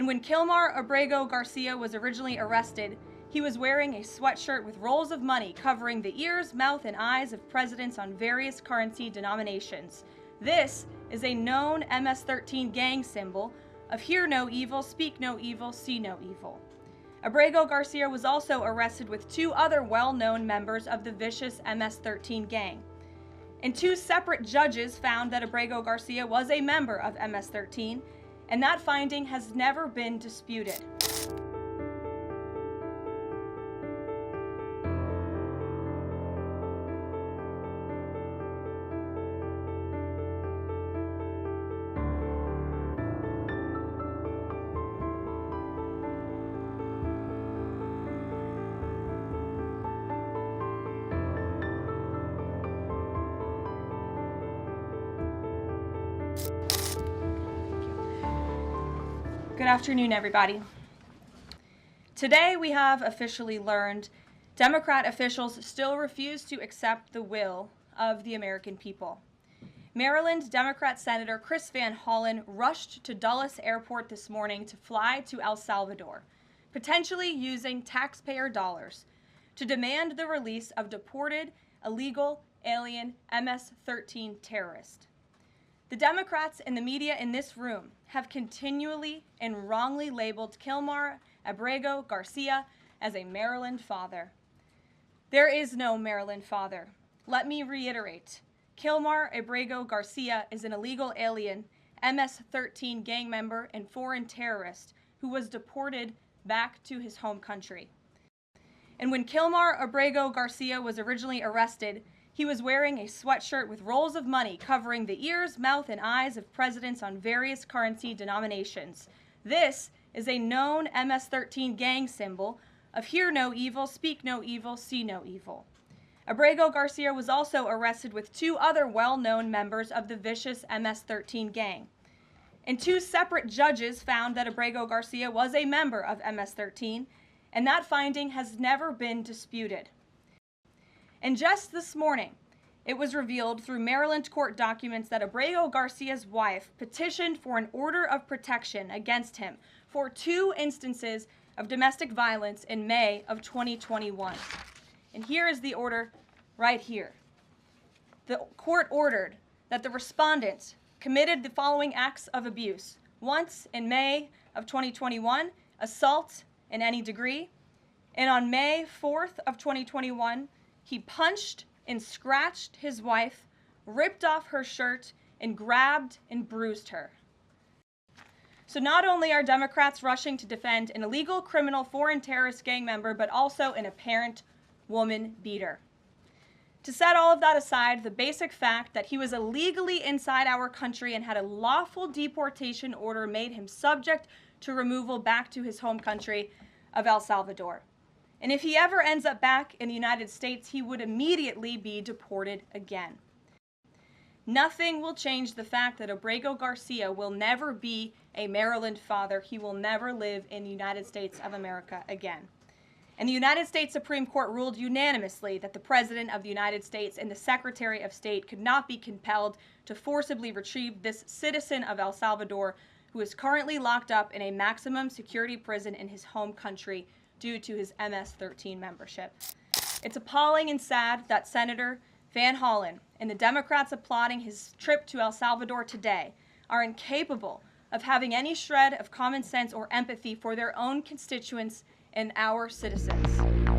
And when Kilmar Abrego Garcia was originally arrested, he was wearing a sweatshirt with rolls of money covering the ears, mouth, and eyes of presidents on various currency denominations. This is a known MS-13 gang symbol of hear no evil, speak no evil, see no evil. Abrego Garcia was also arrested with two other well-known members of the vicious MS-13 gang. And two separate judges found that Abrego Garcia was a member of MS-13, and that finding has never been disputed. Good afternoon, everybody. Today we have officially learned Democrat officials still refuse to accept the will of the American people. Maryland Democrat Senator Chris Van Hollen rushed to Dulles Airport this morning to fly to El Salvador, potentially using taxpayer dollars, to demand the release of deported, illegal, alien MS-13 terrorists. The Democrats and the media in this room have continually and wrongly labeled Kilmar Abrego Garcia as a Maryland father. There is no Maryland father. Let me reiterate. Kilmar Abrego Garcia is an illegal alien, MS-13 gang member and foreign terrorist who was deported back to his home country. And when Kilmar Abrego Garcia was originally arrested, he was wearing a sweatshirt with rolls of money covering the ears, mouth, and eyes of presidents on various currency denominations. This is a known MS-13 gang symbol of hear no evil, speak no evil, see no evil. Abrego Garcia was also arrested with two other well-known members of the vicious MS-13 gang. And two separate judges found that Abrego Garcia was a member of MS-13, and that finding has never been disputed. And just this morning, it was revealed through Maryland court documents that Abrego Garcia's wife petitioned for an order of protection against him for two instances of domestic violence in May of 2021. And here is the order right here. The court ordered that the respondent committed the following acts of abuse. Once in May of 2021, assault in any degree, and on May 4th of 2021, he punched and scratched his wife, ripped off her shirt, and grabbed and bruised her. So not only are Democrats rushing to defend an illegal criminal foreign terrorist gang member, but also an apparent woman beater. To set all of that aside, the basic fact that he was illegally inside our country and had a lawful deportation order made him subject to removal back to his home country of El Salvador. And if he ever ends up back in the United States, he would immediately be deported again. Nothing will change the fact that Abrego Garcia will never be a Maryland father. He will never live in the United States of America again. And the United States Supreme Court ruled unanimously that the President of the United States and the Secretary of State could not be compelled to forcibly retrieve this citizen of El Salvador who is currently locked up in a maximum security prison in his home country due to his MS-13 membership. It's appalling and sad that Senator Van Hollen and the Democrats applauding his trip to El Salvador today are incapable of having any shred of common sense or empathy for their own constituents and our citizens.